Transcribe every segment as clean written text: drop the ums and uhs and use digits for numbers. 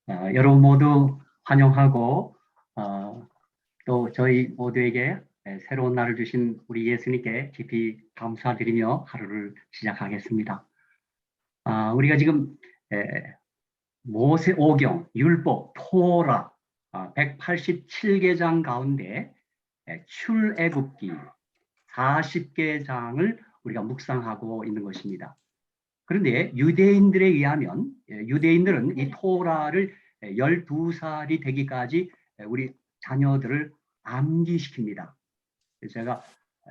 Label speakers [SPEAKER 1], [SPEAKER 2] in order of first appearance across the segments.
[SPEAKER 1] 여러분 모두 환영하고 또 저희 모두에게 새로운 날을 주신 우리 예수님께 깊이 감사드리며 하루를 시작하겠습니다. 우리가 지금 모세오경, 율법, 토라 187개장 가운데 출애굽기 40개장을 우리가 묵상하고 있는 것입니다. 그런데 유대인들에 의하면 유대인들은 이 토라를 12살이 되기까지 우리 자녀들을 암기시킵니다. 제가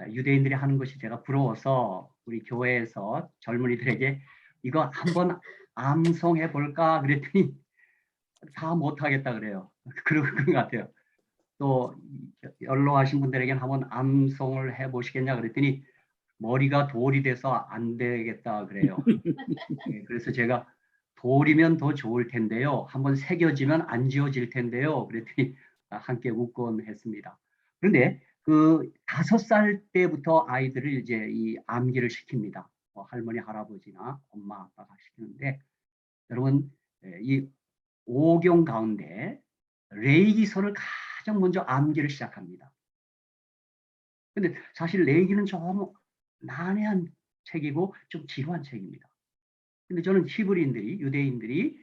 [SPEAKER 1] 유대인들이 하는 것이 제가 부러워서 우리 교회에서 젊은이들에게 이거 한번 암송해 볼까 그랬더니 다 못하겠다 그래요. 그런 것 같아요. 또 연로하신 분들에게는 한번 암송을 해 보시겠냐 그랬더니 머리가 돌이 돼서 안 되겠다 그래요. 그래서 제가 돌이면 더 좋을 텐데요. 한번 새겨지면 안 지워질 텐데요. 그랬더니 함께 웃곤 했습니다. 그런데 그 5살 때부터 아이들을 이제 이 암기를 시킵니다. 할머니, 할아버지나 엄마, 아빠가 시키는데 여러분 이 오경 가운데 레위기서를 가장 먼저 암기를 시작합니다. 근데 사실 레위기는 좀 난해한 책이고 좀 지루한 책입니다. 근데 저는 히브리인들이 유대인들이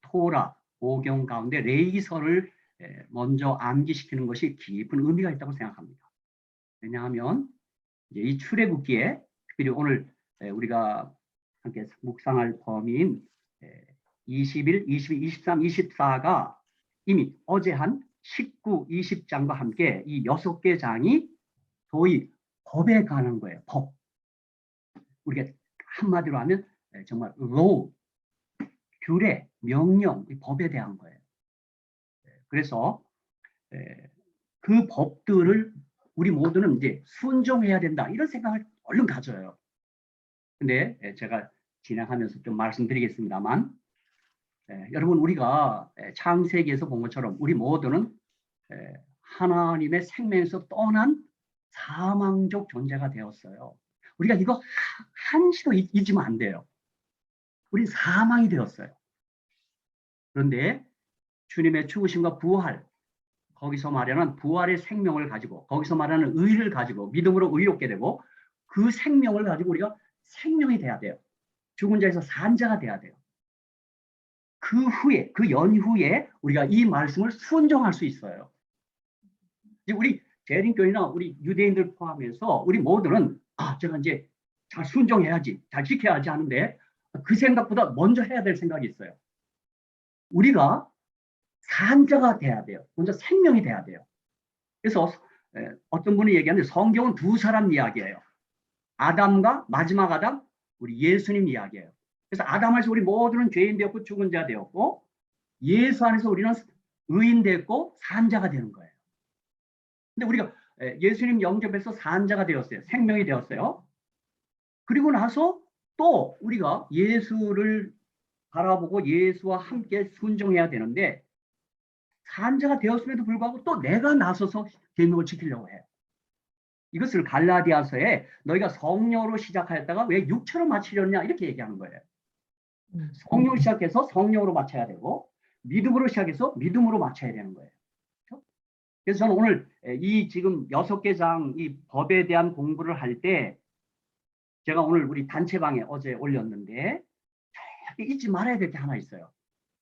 [SPEAKER 1] 토라 오경 가운데 레위기서를 먼저 암기시키는 것이 깊은 의미가 있다고 생각합니다. 왜냐하면 이제 이 출애굽기에 특별히 오늘 우리가 함께 묵상할 범위인 21, 22, 23, 24가 이미 어제 한 19, 20장과 함께 이 6개 장이 소위 법에 관한 거예요. 법. 우리가 한마디로 하면 정말 law, 규례, 명령, 법에 대한 거예요. 그래서 그 법들을 우리 모두는 이제 순종해야 된다 이런 생각을 얼른 가져요. 근데 제가 진행하면서 좀 말씀드리겠습니다만 여러분 우리가 창세기에서 본 것처럼 우리 모두는 하나님의 생명에서 떠난 사망적 존재가 되었어요. 우리가 이거 한시도 잊으면 안 돼요. 우린 사망이 되었어요. 그런데 주님의 죽으심과 부활, 거기서 말하는 부활의 생명을 가지고 거기서 말하는 의를 가지고 믿음으로 의롭게 되고 그 생명을 가지고 우리가 생명이 돼야 돼요. 죽은 자에서 산 자가 돼야 돼요. 그 후에 그 연후에 우리가 이 말씀을 순종할 수 있어요. 우리 재림교회나 우리 유대인들 포함해서 우리 모두는 제가 이제 잘 순종해야지 잘 지켜야지 하는데 그 생각보다 먼저 해야 될 생각이 있어요. 우리가 산자가 돼야 돼요. 먼저 생명이 돼야 돼요. 그래서 어떤 분이 얘기하는데 성경은 두 사람 이야기예요. 아담과 마지막 아담, 우리 예수님 이야기예요. 그래서 아담 안에서 우리 모두는 죄인 되었고 죽은 자 되었고 예수 안에서 우리는 의인 됐고 산자가 되는 거예요. 근데 우리가 예수님 영접해서 산자가 되었어요. 생명이 되었어요. 그리고 나서 또 우리가 예수를 바라보고 예수와 함께 순종해야 되는데 산자가 되었음에도 불구하고 또 내가 나서서 계명을 지키려고 해요. 이것을 갈라디아서에 너희가 성령으로 시작하였다가 왜 육체로 마치려냐 이렇게 얘기하는 거예요. 성령으로 시작해서 성령으로 마쳐야 되고 믿음으로 시작해서 믿음으로 마쳐야 되는 거예요. 그렇죠? 그래서 저는 오늘 이 지금 6개 장 이 법에 대한 공부를 할 때 제가 오늘 우리 단체방에 어제 올렸는데 잊지 말아야 될 게 하나 있어요.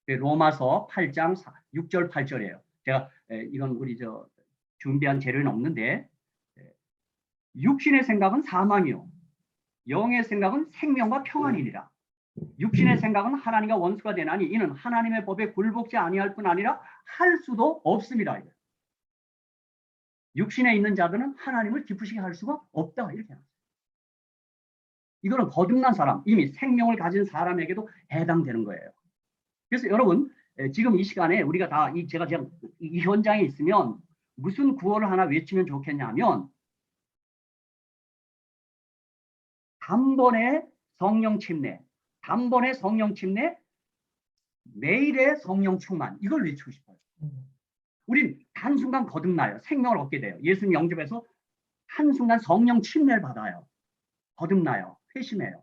[SPEAKER 1] 로마서 8장 6절 8절이에요. 제가 이건 우리 준비한 재료는 없는데 육신의 생각은 사망이요 영의 생각은 생명과 평안이니라. 육신의 생각은 하나님과 원수가 되나니 이는 하나님의 법에 굴복지 아니할 뿐 아니라 할 수도 없습니다. 육신에 있는 자들은 하나님을 기쁘시게 할 수가 없다 이렇게 합니다. 이거는 거듭난 사람, 이미 생명을 가진 사람에게도 해당되는 거예요. 그래서 여러분 지금 이 시간에 우리가 다 제가 이 현장에 있으면 무슨 구호를 하나 외치면 좋겠냐면 단번에 성령 침례, 단번에 성령 침례, 매일의 성령 충만 이걸 외치고 싶어요. 우린 한순간 거듭나요. 생명을 얻게 돼요. 예수님 영접해서 한순간 성령 침례를 받아요. 거듭나요. 회심해요.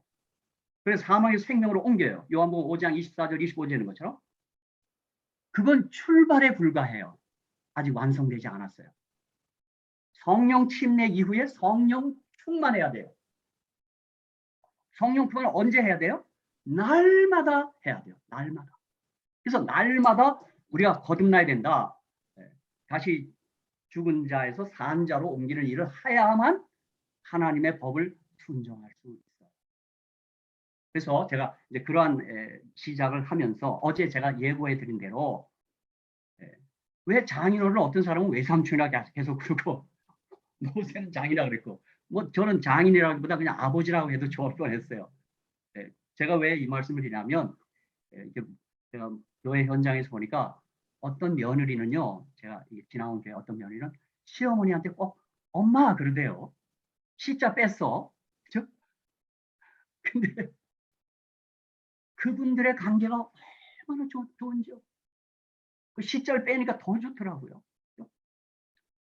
[SPEAKER 1] 그래서 사망에서 생명으로 옮겨요. 요한복음 5장 24절 25절인 것처럼. 그건 출발에 불과해요. 아직 완성되지 않았어요. 성령 침례 이후에 성령 충만해야 돼요. 성령 충만을 언제 해야 돼요? 날마다 해야 돼요. 날마다. 그래서 날마다 우리가 거듭나야 된다. 다시 죽은 자에서 산 자로 옮기는 일을 해야만 하나님의 법을 순종할 수 있어요. 그래서 제가 이제 그러한 시작을 하면서 어제 제가 예고해 드린 대로 왜 장인어른을 어떤 사람은 외삼촌이라 계속 그러고 모세는 장이라 그랬고 뭐 저는 장인이라기보다 그냥 아버지라고 해도 좋을 뻔했어요. 제가 왜 이 말씀을 드리냐면 제가 교회 현장에서 보니까 어떤 며느리는요, 제가 지나온 교회 어떤 며느리는 시어머니한테 꼭 엄마 그러대요. 시자 뺐어. 그죠? 근데 그분들의 관계가 얼마나 좋은지요. 그 시자를 빼니까 더 좋더라고요.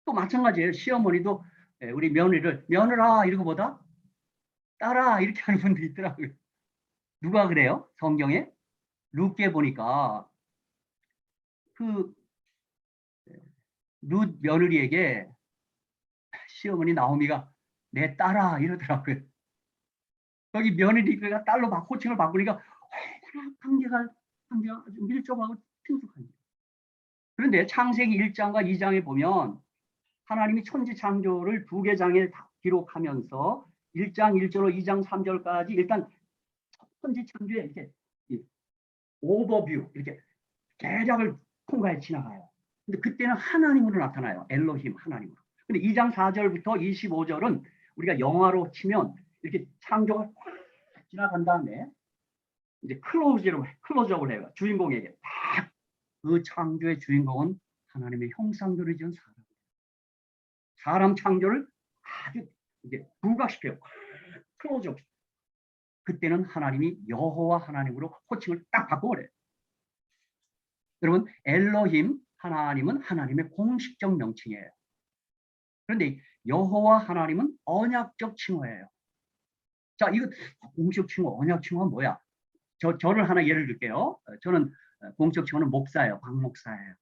[SPEAKER 1] 또 마찬가지예요. 시어머니도 우리 며느리를 며느라 이런 거보다 딸아 이렇게 하는 분도 있더라고요. 누가 그래요? 성경에? 룻게 보니까 그 룻 며느리에게 시어머니 나오미가 내 딸아 이러더라고요. 여기 며느리가 딸로 막 호칭을 바꾸니까 얼마나 관계가 아주 밀접하고 친숙한 거예요. 그런데 창세기 1장과 2장에 보면 하나님이 천지 창조를 두 개 장에 기록하면서 1장 1절로 2장 3절까지 일단 천지 창조에 이렇게 오버뷰 이렇게 대략을 통과해 지나가요. 근데 그때는 하나님으로 나타나요. 엘로힘 하나님으로. 근데 2장 4절부터 25절은 우리가 영화로 치면 이렇게 창조가 확 지나간 다음에 이제 클로즈업을 해요. 주인공에게 딱 그 창조의 주인공은 하나님의 형상대로 지은 사람 창조를 아주 이제 부각시켜요. 클로즈업. 그때는 하나님이 여호와 하나님으로 호칭을 딱 바꿔버려요. 여러분 엘로힘 하나님은 하나님의 공식적 명칭이에요. 그런데 여호와 하나님은 언약적 칭호예요. 자, 이거 공식 칭호, 언약 칭호가 뭐야? 저를 하나 예를 들게요. 저는 공식 칭호는 목사예요. 박 목사예요.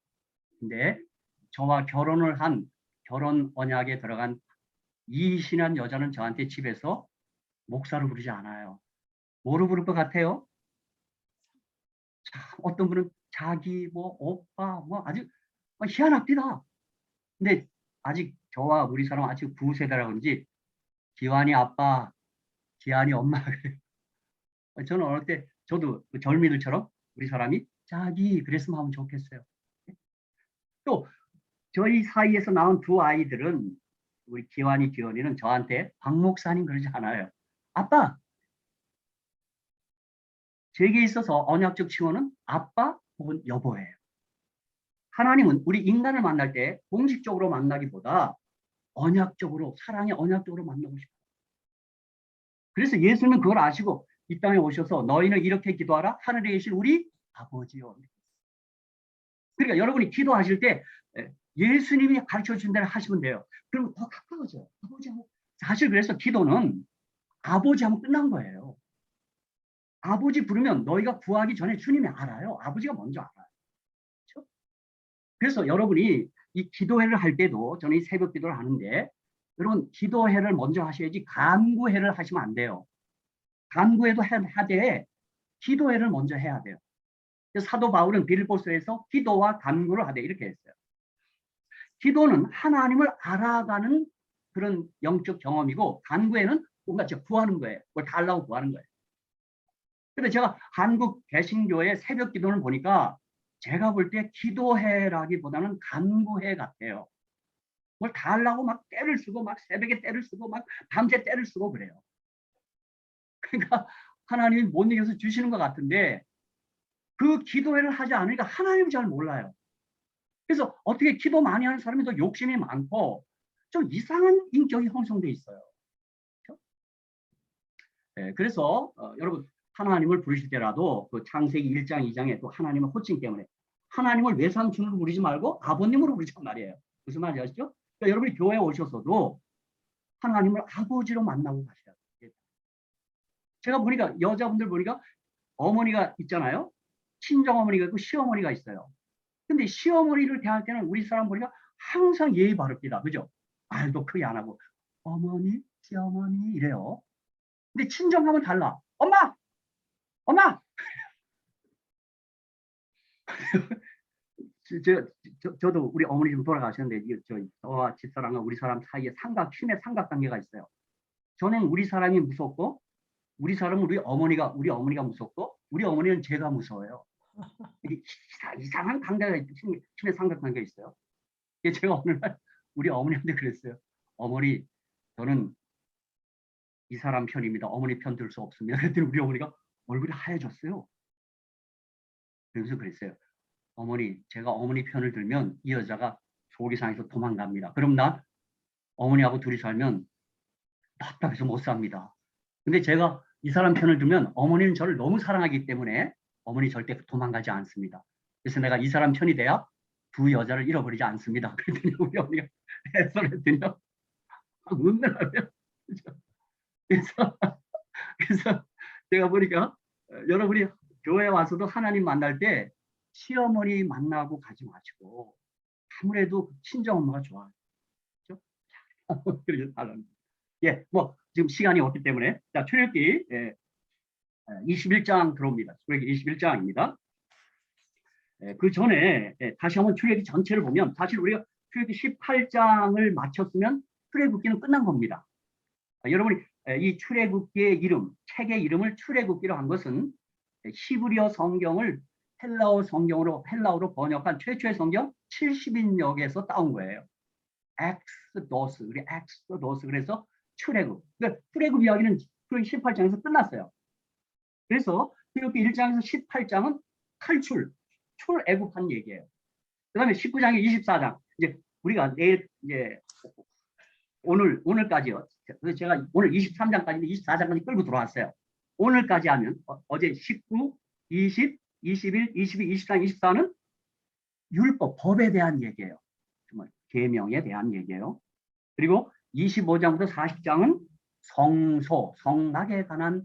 [SPEAKER 1] 근데 저와 결혼을 한 결혼 언약에 들어간 이신한 여자는 저한테 집에서 목사로 부르지 않아요. 뭐로 부를 것 같아요? 자, 어떤 분은 자기, 뭐, 오빠, 뭐 아주 희한합니다. 근데 아직 저와 우리 사람 아직 9세대라 그런지 기환이 아빠, 기환이 엄마. 저는 어릴 때 저도 그 젊이들처럼 우리 사람이 자기 그랬으면 하면 좋겠어요. 또 저희 사이에서 나온 두 아이들은 우리 기환이 기원이는 저한테 박 목사님 그러지 않아요. 아빠. 제게 있어서 언약적 칭호는 아빠 혹은 여보예요. 하나님은 우리 인간을 만날 때 공식적으로 만나기보다 언약적으로 사랑의 언약적으로 만나고 싶어요. 그래서 예수님은 그걸 아시고 이 땅에 오셔서 너희는 이렇게 기도하라 하늘에 계신 우리 아버지요. 그러니까 여러분이 기도하실 때 예수님이 가르쳐 주신 대로 하시면 돼요. 그러면 더 가까워져요. 아버지하고. 사실 그래서 기도는 아버지하고 끝난 거예요. 아버지 부르면 너희가 구하기 전에 주님이 알아요. 아버지가 먼저 알아요. 그렇죠? 그래서 여러분이 이 기도회를 할 때도 저는 이 새벽 기도를 하는데 여러분 기도회를 먼저 하셔야지 간구회를 하시면 안 돼요. 간구회도 하되 기도회를 먼저 해야 돼요. 사도 바울은 빌보스에서 기도와 간구를 하되 이렇게 했어요. 기도는 하나님을 알아가는 그런 영적 경험이고 간구회는 뭔가 구하는 거예요. 뭘 달라고 구하는 거예요. 근데 제가 한국 개신교의 새벽 기도를 보니까 제가 볼 때 기도회라기보다는 간구회 같아요. 뭘 달라고 막 때를 쓰고 막 새벽에 때를 쓰고 막 밤새 때를 쓰고 그래요. 그러니까 하나님이 못 이겨서 주시는 것 같은데 그 기도회를 하지 않으니까 하나님을 잘 몰라요. 그래서 어떻게 기도 많이 하는 사람이 더 욕심이 많고 좀 이상한 인격이 형성돼 있어요. 그렇죠? 네, 그래서 여러분 하나님을 부르실 때라도 그 창세기 1장 2장에 또 하나님의 호칭 때문에 하나님을 외삼촌으로 부르지 말고 아버님으로 부르자는 말이에요. 무슨 말인지 아시죠? 그러니까 여러분이 교회에 오셔서도 하나님을 아버지로 만나고 가셔야 돼요. 제가 보니까 여자분들 보니까 어머니가 있잖아요. 친정어머니가 있고 시어머니가 있어요. 근데 시어머니를 대할 때는 우리 사람 보니까 항상 예의 바릅니다. 그죠? 말도 크게 안 하고 어머니, 시어머니 이래요. 근데 친정하면 달라. 엄마! 엄마! 저도 우리 어머니 좀 돌아가셨는데 저와 집사람과 우리 사람 사이에 힘의 삼각관계가 있어요. 저는 우리 사람이 무섭고 우리 사람은 우리 어머니가 무섭고 우리 어머니는 제가 무서워요. 이게 이상한 관계가 힘의 삼각관계가 있어요. 제가 어느 날 우리 어머니한테 그랬어요. 어머니, 저는 이 사람 편입니다. 어머니 편 들 수 없습니다. 그랬더니 우리 어머니가 얼굴이 하얘졌어요. 그래서 그랬어요. 어머니, 제가 어머니 편을 들면 이 여자가 속이 상해서 도망갑니다. 그럼 나 어머니하고 둘이 살면 답답해서 못 삽니다. 근데 제가 이 사람 편을 들면 어머니는 저를 너무 사랑하기 때문에 어머니 절대 도망가지 않습니다. 그래서 내가 이 사람 편이 돼야 두 여자를 잃어버리지 않습니다. 그랬더니 우리 어머니가 해설했더니요. 웃느라고요. 그래서 제가 보니까 여러분이 교회 와서도 하나님 만날 때 시어머니 만나고 가지 마시고 아무래도 친정엄마가 좋아요. 그렇죠? 그래서 예, 뭐 지금 시간이 없기 때문에 자 출애굽기 21장 들어옵니다. 출애굽기 21장입니다. 그 전에 다시 한번 출애굽기 전체를 보면 사실 우리가 출애굽기 18장을 마쳤으면 출애굽기는 끝난 겁니다. 여러분이 이 출애굽기의 이름, 책의 이름을 출애굽기로 한 것은 히브리어 성경을 헬라어로 번역한 최초의 성경 70인역에서 따온 거예요. 엑스도스, 그래서 출애굽. 그러니까 출애굽 이야기는 출애굽기 18장에서 끝났어요. 그래서 출애굽기 1장에서 18장은 출애굽한 얘기예요. 그다음에 19장에 24장. 이제 우리가 내일 이제 오늘까지요. 제가 오늘 23장까지 24장까지 끌고 들어왔어요. 오늘까지 하면 어제 19, 20, 21, 22, 23, 24는 율법, 법에 대한 얘기예요. 정말 계명에 대한 얘기예요. 그리고 25장부터 40장은 성소, 성막에 관한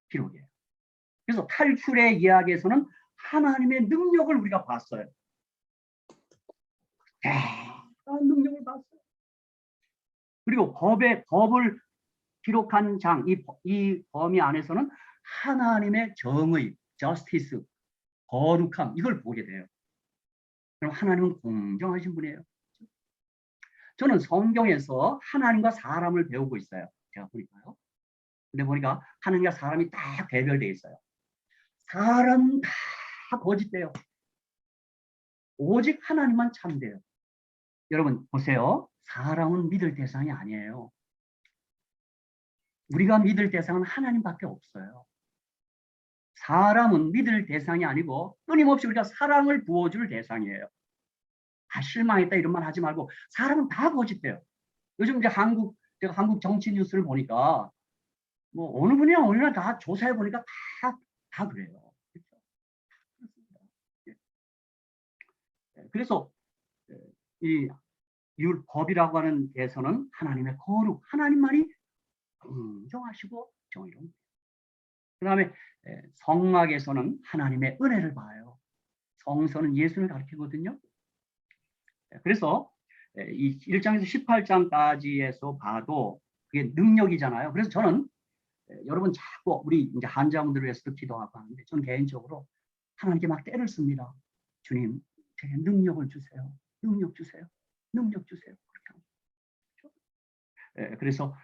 [SPEAKER 1] 기록이에요. 그래서 탈출의 이야기에서는 하나님의 능력을 우리가 봤어요. 대단한 능력을 봤어요. 그리고 법을 기록한 장, 이 범위 안에서는 하나님의 정의, justice, 거룩함, 이걸 보게 돼요. 그럼 하나님은 공정하신 분이에요. 저는 성경에서 하나님과 사람을 배우고 있어요. 제가 보니까요. 근데 보니까 하나님과 사람이 딱 대별되어 있어요. 사람은 다 거짓돼요. 오직 하나님만 참돼요. 여러분 보세요. 사람은 믿을 대상이 아니에요. 우리가 믿을 대상은 하나님밖에 없어요. 사람은 믿을 대상이 아니고 끊임없이 우리가 사랑을 부어줄 대상이에요. 실망했다 이런 말 하지 말고 사람은 다 거짓돼요. 요즘 이제 제가 한국 정치 뉴스를 보니까 뭐 어느 분이나 어느 날 다 조사해 보니까 다 그래요. 그래서 이 율법이라고 하는 데서는 하나님의 거룩, 하나님만이 공정하시고 정의로운. 그 다음에 성막에서는 하나님의 은혜를 봐요. 성서는 예수를 가리키거든요. 그래서 이 1장에서 18장까지에서 봐도 그게 능력이잖아요. 그래서 저는 여러분 자꾸 우리 이제 환자분들을 위해서도 기도하고 하는데 저는 개인적으로 하나님께 막 때를 씁니다. 주님, 제게 능력을 주세요. 능력 주세요. 능력 주세요. 그래서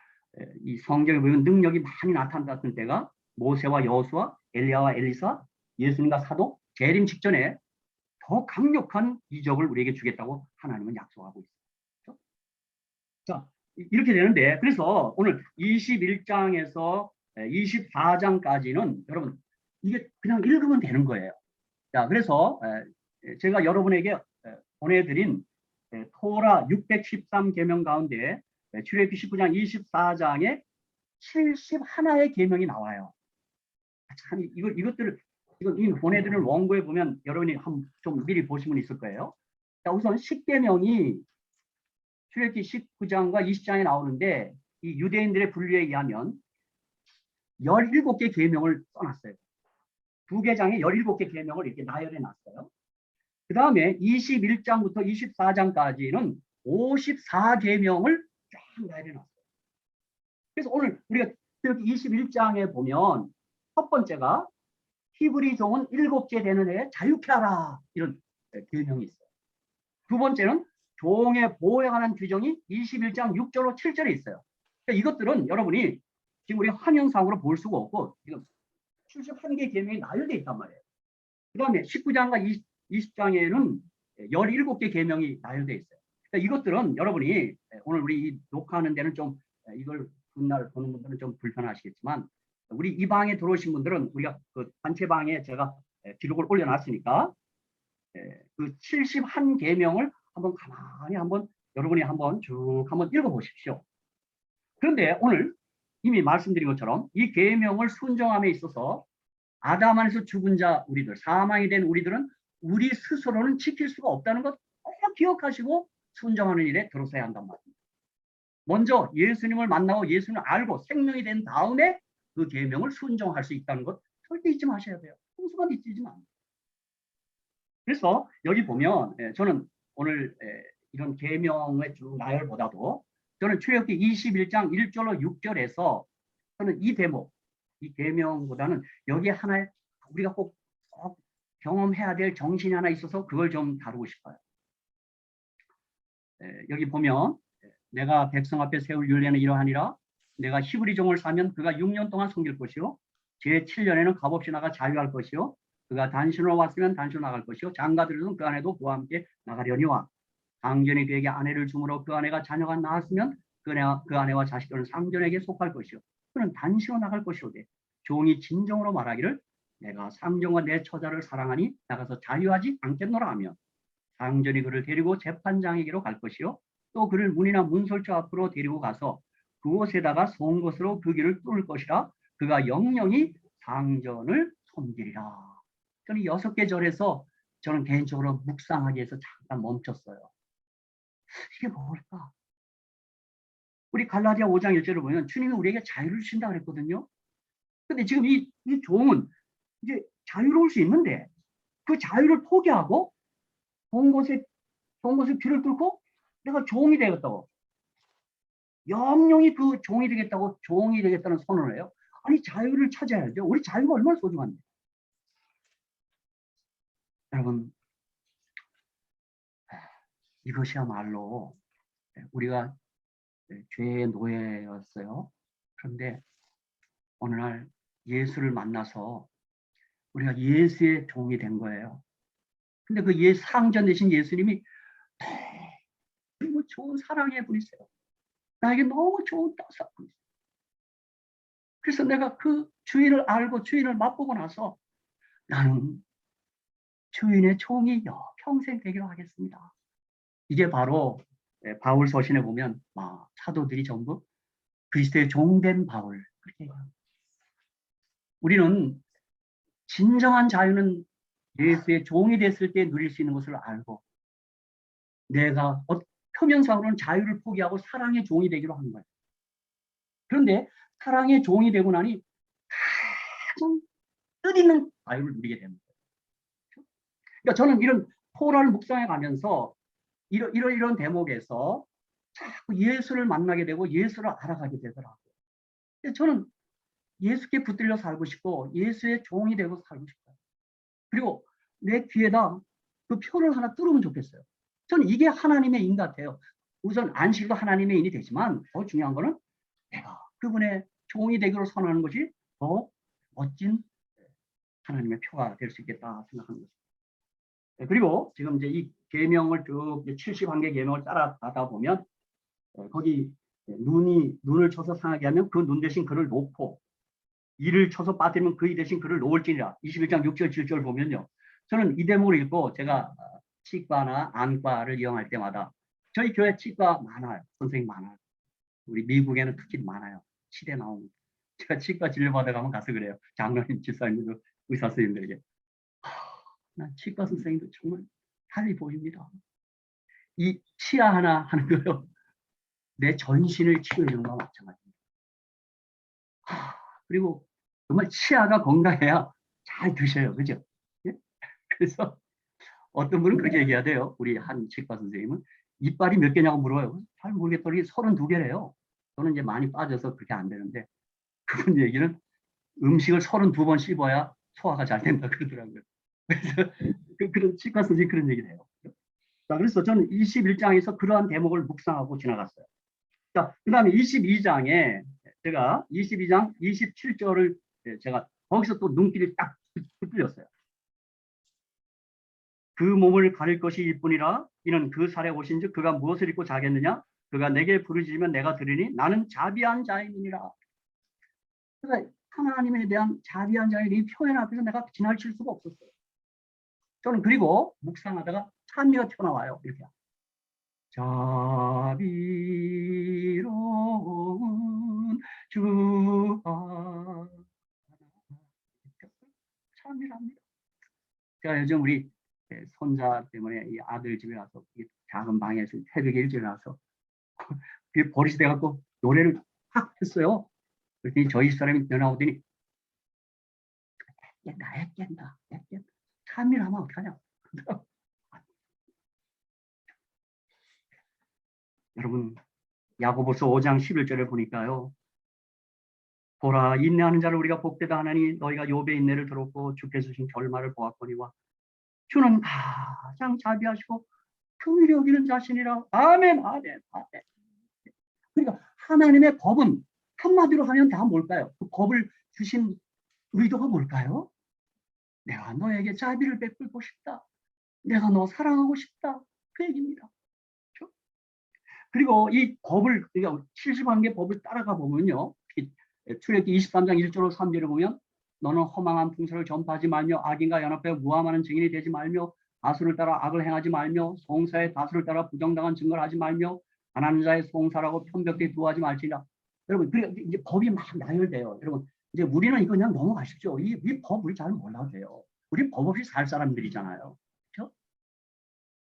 [SPEAKER 1] 이 성경에 보면 능력이 많이 나타났던 때가 모세와 여호수아, 엘리야와 엘리사, 예수님과 사도 재림 직전에 더 강력한 이적을 우리에게 주겠다고 하나님은 약속하고 있어요. 그렇죠? 자, 이렇게 되는데 그래서 오늘 21장에서 24장까지는 여러분 이게 그냥 읽으면 되는 거예요. 자, 그래서 제가 여러분에게 보내드린 토라 613계명 가운데 출애굽기 19장 24장에 71의 계명이 나와요. 참 이것들을 이 보내드리는 원고에 보면 여러분이 좀 미리 보시면 있을 거예요. 자, 우선 10계명이 출애굽기 19장과 20장에 나오는데 이 유대인들의 분류에 의하면 17개 계명을 써놨어요. 두 개장에 17개 계명을 이렇게 나열해 놨어요. 그 다음에 21장부터 24장까지는 54계명을 쫙 내려놨어요. 그래서 오늘 우리가 21장에 보면 첫 번째가 히브리 종은 7째 되는 해에 자유케 하라, 이런 계명이 있어요. 두 번째는 종의 보호에 관한 규정이 21장 6절로 7절에 있어요. 그러니까 이것들은 여러분이 지금 우리 화면상으로 볼 수가 없고 지금 71개 계명이 나열되어 있단 말이에요. 그 다음에 19장과 20장에는 17개 계명이 나열되어 있어요. 그러니까 이것들은 여러분이 오늘 우리 녹화하는 데는 좀 이걸 훗날 보는 분들은 좀 불편하시겠지만, 우리 이 방에 들어오신 분들은 우리가 그 단체방에 제가 기록을 올려놨으니까 그 71계명을 한번 가만히 한번 여러분이 한번 쭉 한번 읽어보십시오. 그런데 오늘 이미 말씀드린 것처럼 이 계명을 순종함에 있어서 아담 안에서 죽은 자 우리들, 사망이 된 우리들은 우리 스스로는 지킬 수가 없다는 것 꼭 기억하시고 순종하는 일에 들어서야 한단 말입니다. 먼저 예수님을 만나고 예수님을 알고 생명이 된 다음에 그 계명을 순종할 수 있다는 것 절대 잊지 마셔야 돼요. 순수만 잊지 마. 그래서 여기 보면 저는 오늘 이런 계명의 쭉 나열보다도 저는 출애굽기 21장 1절로 6절에서 저는 이 대목, 이 계명보다는 여기에 하나의 우리가 꼭 경험해야 될 정신이 하나 있어서 그걸 좀 다루고 싶어요. 여기 보면 내가 백성 앞에 세울 율례는 이러하니라. 내가 히브리 종을 사면 그가 6년 동안 섬길 것이요 제7년에는 값없이 나가 자유할 것이요 그가 단신으로 왔으면 단신으로 나갈 것이요 장가들은 그 아내도 그와 함께 나가려니와 당전이 그에게 아내를 주므로 그 아내가 자녀가 낳았으면 그 아내와 자식들은 상전에게 속할 것이요 그는 단신으로 나갈 것이오되 종이 진정으로 말하기를 내가 상전과 내 처자를 사랑하니 나가서 자유하지 않겠노라 하며 상전이 그를 데리고 재판장에게로 갈 것이요 또 그를 문이나 문설주 앞으로 데리고 가서 그곳에다가 송곳으로 그 길을 뚫을 것이라 그가 영영이 상전을 섬기리라. 저는 6개 절에서 저는 개인적으로 묵상하기 위해서 잠깐 멈췄어요. 이게 뭘까? 우리 갈라디아 5장 1절을 보면 주님이 우리에게 자유를 주신다 그랬거든요. 근데 지금 이 종은 이제 자유로울 수 있는데 그 자유를 포기하고 송곳에 귀를 뚫고 내가 종이 되겠다고, 영영이 그 종이 되겠다고, 종이 되겠다는 선언을 해요. 아니 자유를 찾아야 돼요. 우리 자유가 얼마나 소중한데. 여러분 이것이야말로 우리가 죄의 노예였어요. 그런데 어느 날 예수를 만나서 우리가 예수의 종이 된 거예요. 근데 그 상전 되신 예수님이 너무 좋은 사랑의 분이세요. 나에게 너무 좋은 따스한 분이세요. 그래서 내가 그 주인을 알고 주인을 맛보고 나서 나는 주인의 종이 평생 되기로 하겠습니다. 이게 바로 바울 서신에 보면 사도들이 전부 그리스도의 종된 바울 그렇게 얘기합니다. 우리는 진정한 자유는 예수의 종이 됐을 때 누릴 수 있는 것을 알고 내가 표면상으로는 자유를 포기하고 사랑의 종이 되기로 한 거예요. 그런데 사랑의 종이 되고 나니 가장 뜻있는 자유를 누리게 됩니다. 그러니까 저는 이런 토라를 묵상해 가면서 이런 대목에서 자꾸 예수를 만나게 되고 예수를 알아가게 되더라고요. 저는 예수께 붙들려 살고 싶고 예수의 종이 되고 살고 싶어요. 그리고 내 귀에다 그 표를 하나 뚫으면 좋겠어요. 저는 이게 하나님의 인 같아요. 우선 안식도 하나님의 인이 되지만 더 중요한 거는 내가 그분의 종이 되기로 선언하는 것이 더 멋진 하나님의 표가 될 수 있겠다 생각하는 것입니다. 그리고 지금 이제 이 계명을 쭉 71개 계명을 따라가다 보면 거기 눈을 쳐서 상하게 하면 그 눈 대신 그를 놓고 이를 쳐서 빠뜨리면 그 이 대신 그를 놓을지니라. 21장 6절 7절 보면요. 저는 이 대목을 읽고 제가 치과나 안과를 이용할 때마다 저희 교회 치과 많아요. 선생님 많아요. 우리 미국에는 특히 많아요. 치대 나오면. 제가 치과 진료받아 가면 가서 그래요. 장로님, 집사님들, 의사 선생님들에게. 난 치과 선생님도 정말 달리 보입니다. 이 치아 하나 하는 거요. 내 전신을 치료해 주는 거와 마찬가지입니다. 그리고 정말 치아가 건강해야 잘 드셔요. 그죠? 예? 그래서 어떤 분은 그렇게 얘기하대요. 우리 한 치과 선생님은 이빨이 몇 개냐고 물어요. 잘 모르겠더니 32개래요. 저는 이제 많이 빠져서 그렇게 안 되는데 그분 얘기는 음식을 32번 씹어야 소화가 잘 된다 그러더라고요. 그래서 그런 치과 선생님이 그런 얘기를 해요. 자, 그래서 저는 21장에서 그러한 대목을 묵상하고 지나갔어요. 자, 그 다음에 22장에 제가 22장 27절을 제가 거기서 또 눈길이 딱 뚫렸어요. 그 몸을 가릴 것이 일뿐이라 이는 그 살에 오신즉 그가 무엇을 입고 자겠느냐? 그가 내게 부르짖으면 내가 들으니 나는 자비한 자임이니라. 그러니까 하나님에 대한 자비한 자의 이 표현 앞에서 내가 지나칠 수가 없었어요. 저는 그리고 묵상하다가 찬미가 튀어나와요. 이렇게. 자비로운 주아 찬미랍니다. 제가 요즘 우리 손자 때문에 이 아들 집에 가서 작은 방에서 새벽에 일찍 나서 버릇이 돼갖고 노래를 확 했어요. 그랬더니 저희 사람이 전화오더니 애깬다. 참미를 하면 어떡하냐. 여러분 야고보서 5장 11절에 보니까요. 보라 인내하는 자를 우리가 복되다 하나니 너희가 욥의 인내를 들었고 주께서 주신 결말을 보았거니와 주는 가장 자비하시고 긍휼히 여기는 자신이라. 아멘. 그러니까 하나님의 법은 한마디로 하면 다 뭘까요? 그 법을 주신 의도가 뭘까요? 내가 너에게 자비를 베풀고 싶다. 내가 너 사랑하고 싶다. 그 얘기입니다. 그렇죠? 그리고 이 법을, 70한 개 법을 따라가 보면요. 출애굽기 23장 1절로 3절을 보면 너는 허망한 풍설을 전파하지 말며 악인과 연합하여 무함하는 증인이 되지 말며 다수를 따라 악을 행하지 말며 송사의 다수를 따라 부정당한 증거를 하지 말며 가난한 자의 송사라고 편벽되게 두하지 말지라. 여러분, 그러니까 이제 법이 막 나열돼요. 여러분, 이제 우리는 이거 그냥 넘어가십시오. 이 법 우리 잘 몰라도 돼요. 우리 법 없이 살 사람들이잖아요. 그렇죠?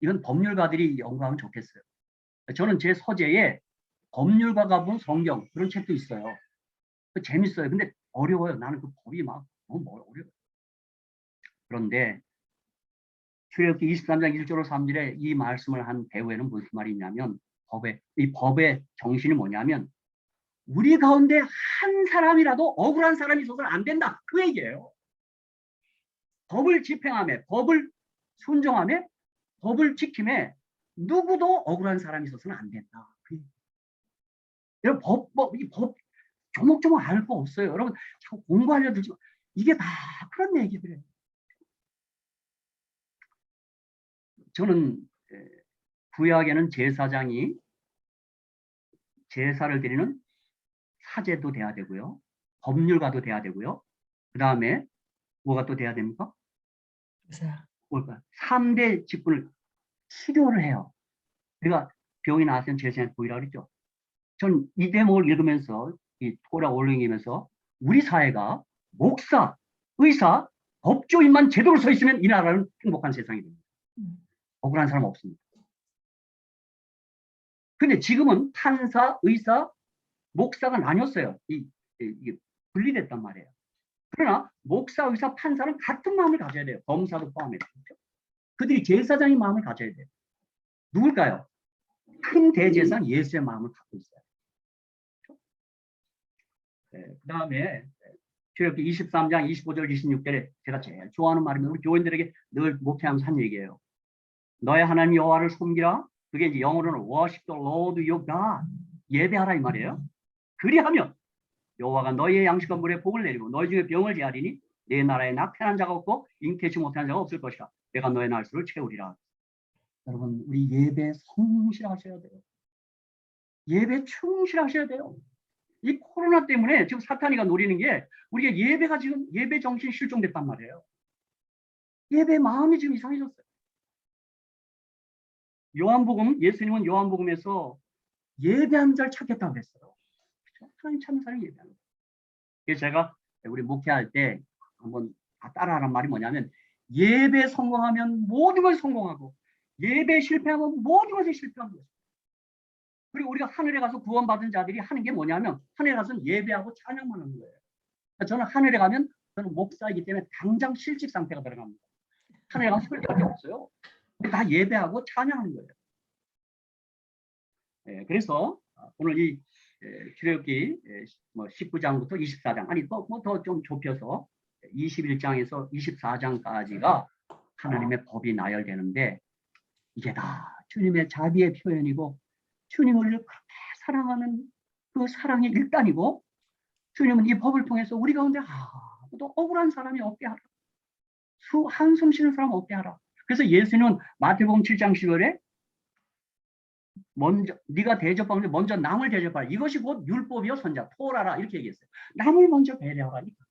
[SPEAKER 1] 이건 법률가들이 연구하면 좋겠어요. 저는 제 서재에 법률가가 본 성경 그런 책도 있어요. 재밌어요. 근데 어려워요. 나는 그 법이 막 너무 어려워요. 그런데 출애굽기 23장 1절로 3절에 이 말씀을 한 배후에는 무슨 말이 있냐면 이 법의 정신이 뭐냐면 우리 가운데 한 사람이라도 억울한 사람이 있어서는 안 된다. 그 얘기예요. 법을 집행함에, 법을 순종함에, 법을 지킴에 누구도 억울한 사람이 있어서는 안 된다. 여러분 이 법 조목조목 알 거 없어요. 여러분 자꾸 공부하려 들지 마. 이게 다 그런 얘기들이에요. 저는 구약에는 제사장이 제사를 드리는 사제도 돼야 되고요. 법률가도 돼야 되고요. 그 다음에 뭐가 또 돼야 됩니까? 뭘까요? 3대 직분을 수료를 해요. 우리가 병이 나왔으면 제사장한테 보이라고 그랬죠. 전 이 대목을 읽으면서 이 토라 올링이면서 우리 사회가 목사, 의사, 법조인만 제대로 서 있으면 이 나라는 행복한 세상이 됩니다. 억울한 사람 없습니다. 근데 지금은 판사, 의사, 목사가 나뉘었어요. 이게 분리됐단 말이에요. 그러나 목사, 의사, 판사는 같은 마음을 가져야 돼요. 검사도 포함해서. 그들이 제사장의 마음을 가져야 돼요. 누굴까요? 큰 대제사장 예수의 마음을 갖고 있어요. 네, 그 다음에 출애굽기 23장 25절 26절에 제가 제일 좋아하는 말입니다. 우리 교인들에게 늘 목회하면서 한 얘기예요. 너의 하나님 여호와를 섬기라. 그게 이제 영어로는 worship the Lord your God. 예배하라 이 말이에요. 그리하면 여호와가 너희의 양식과 물에 복을 내리고 너희 중에 병을 제하리니 내 나라에 낙태한 자가 없고 잉태치 못한 자가 없을 것이라. 내가 너의 날수를 채우리라. 여러분 우리 예배 성실하셔야 돼요. 예배 충실하셔야 돼요. 이 코로나 때문에 지금 사탄이가 노리는 게 우리가 예배가 지금 예배 정신 실종됐단 말이에요. 예배 마음이 지금 이상해졌어요. 요한복음 예수님은 요한복음에서 예배하는 자를 찾겠다고 그랬어요. 하나님 찾는 사람이 예배하는 거예요. 그래서 제가 우리 목회할 때 한번 따라하는 말이 뭐냐면 예배 성공하면 모든 것이 성공하고 예배 실패하면 모든 것이 실패하는 거예요. 그리고 우리가 하늘에 가서 구원받은 자들이 하는 게 뭐냐면 하늘에 가서는 예배하고 찬양만 하는 거예요. 저는 하늘에 가면 저는 목사이기 때문에 당장 실직 상태가 들어갑니다. 하늘에 가면 설교할 게 없어요. 다 예배하고 찬양하는 거예요. 그래서 오늘 이 출애굽기 19장부터 24장, 아니 뭐 더 좀 좁혀서 21장에서 24장까지가 하나님의 법이 나열되는데, 이게 다 주님의 자비의 표현이고 주님을 그렇게 사랑하는 그 사랑의 일단이고, 주님은 이 법을 통해서 우리 가운데 아무도 억울한 사람이 없게 하라, 한숨 쉬는 사람 없게 하라. 그래서 예수님은 마태복음 7장 10절에 먼저 네가 대접하는데 먼저 남을 대접하라, 이것이 곧 율법이요 선자 토라라, 이렇게 얘기했어요. 남을 먼저 배려하라니까.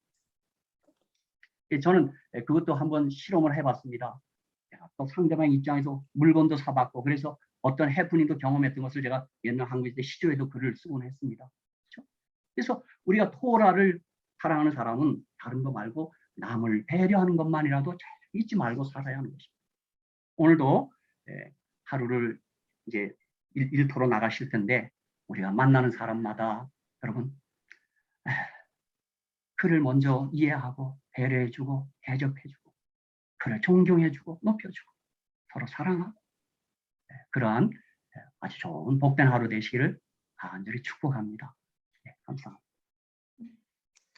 [SPEAKER 1] 저는 그것도 한번 실험을 해봤습니다. 또 상대방 입장에서 물건도 사봤고, 그래서 어떤 해프닝도 경험했던 것을 제가 옛날 한국에 때 시조에도 글을 쓰곤 했습니다. 그렇죠? 그래서 우리가 토라를 사랑하는 사람은 다른 거 말고 남을 배려하는 것만이라도 잊지 말고 살아야 하는 것입니다. 오늘도 하루를 이제 일터로 나가실 텐데, 우리가 만나는 사람마다 여러분 그를 먼저 이해하고 배려해주고 대접해주고 그를 존경해주고 높여주고 서로 사랑하고, 그러한 아주 좋은 복된 하루 되시기를 간절히 축복합니다. 감사합니다.